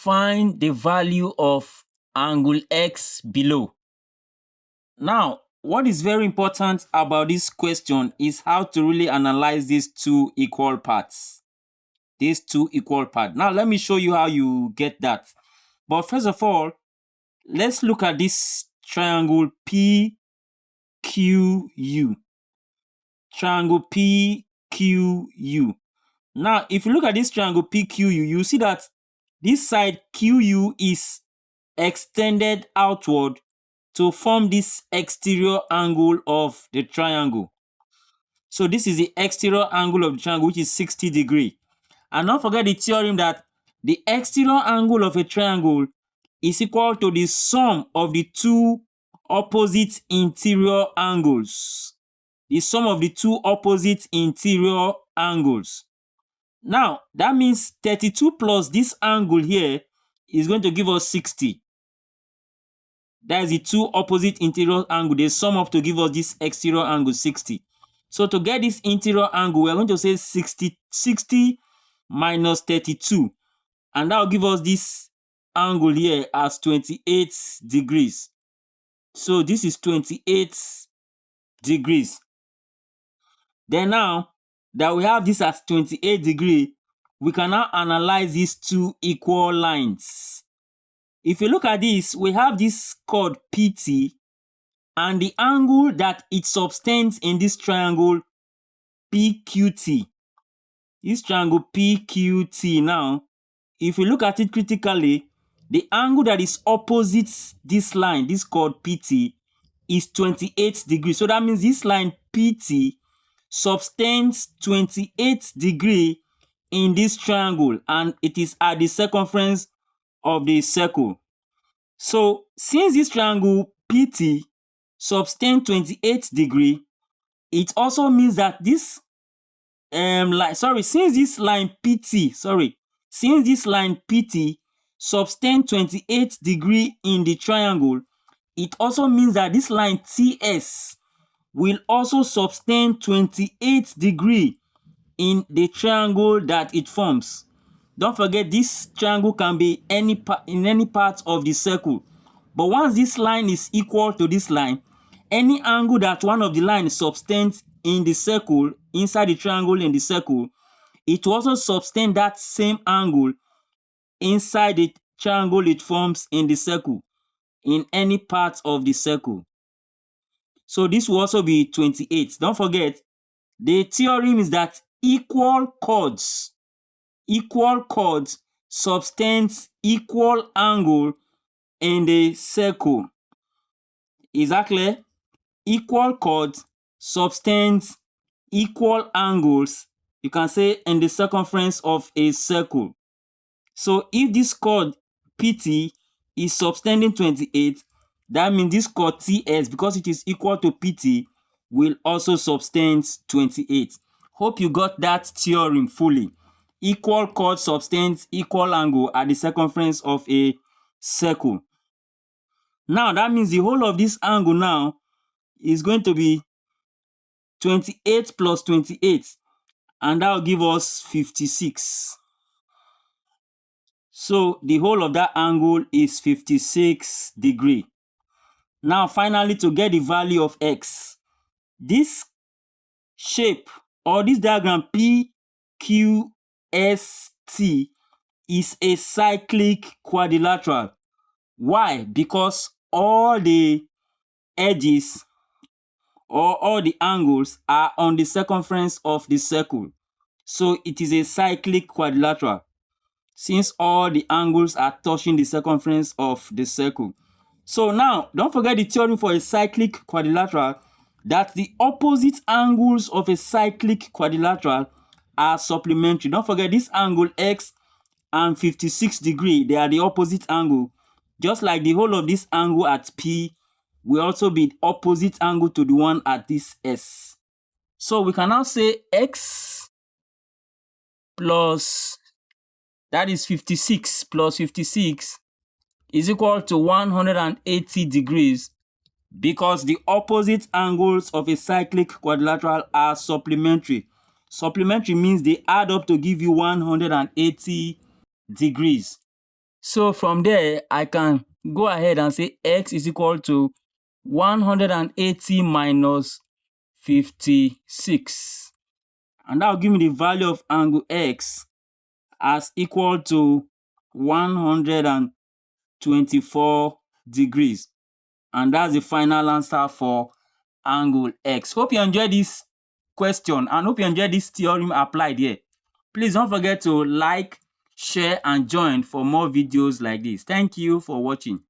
Find the value of angle X below. Now, what is very important about this question is how to really analyze these two equal parts. Now, let me show you how you get that. But first of all, let's look at this triangle PQU. Triangle PQU. Now, if you look at this triangle PQU, you see that this side QU is extended outward to form this exterior angle of the triangle. So this is the exterior angle of the triangle, which is 60 degrees. And don't forget the theorem that the exterior angle of a triangle is equal to the sum of the two opposite interior angles. The sum of the two opposite interior angles. Now, that means 32 plus this angle here is going to give us 60. That is the two opposite interior angle. They sum up to give us this exterior angle 60. So to get this interior angle, we're going to say 60 minus 32. And that will give us this angle here as 28 degrees. So this is 28 degrees. Then now that we have this as 28 degrees, we can now analyze these two equal lines. If you look at this, we have this chord PT and the angle that it subtends in this triangle PQT. This triangle PQT now, if you look at it critically, the angle that is opposite this line, this chord PT, is 28 degrees. So that means this line PT subtends 28 degrees in this triangle and it is at the circumference of the circle. So since this triangle PT subtends 28 degrees, it also means that this since this line PT subtends 28 degrees in the triangle, it also means that this line TS will also subtend 28 degrees in the triangle that it forms. Don't forget, this triangle can be in any part of the circle. But once this line is equal to this line, any angle that one of the lines subtends in the circle, inside the triangle in the circle, it will also subtend that same angle inside the triangle it forms in the circle, in any part of the circle. So this will also be 28. Don't forget, the theorem is that equal chords subtends equal angle in the circle. Is that clear? Equal chords subtends equal angles, you can say, in the circumference of a circle. So if this chord PT is subtending 28, that means this chord TS, because it is equal to PT, will also subtend 28. Hope you got that theorem fully. Equal chord subtends equal angle at the circumference of a circle. Now that means the whole of this angle now is going to be 28 plus 28, and that will give us 56. So the whole of that angle is 56 degrees. Now finally, to get the value of X, this shape or this diagram PQST is a cyclic quadrilateral. Why? Because all the edges or all the angles are on the circumference of the circle. So it is a cyclic quadrilateral, since all the angles are touching the circumference of the circle. So now, don't forget the theorem for a cyclic quadrilateral, that the opposite angles of a cyclic quadrilateral are supplementary. Don't forget this angle X and 56 degrees, they are the opposite angle. Just like the whole of this angle at P will also be opposite angle to the one at this S. So we can now say X plus, that is 56 plus 56, is equal to 180 degrees, because the opposite angles of a cyclic quadrilateral are supplementary. Supplementary means they add up to give you 180 degrees. So from there, I can go ahead and say x is equal to 180 minus 56. And that will give me the value of angle x as equal to 124 degrees. And that's the final answer for angle x. Hope you enjoyed this question and hope you enjoyed this theorem applied here. Please don't forget to like, share, and join for more videos like this. Thank you for watching.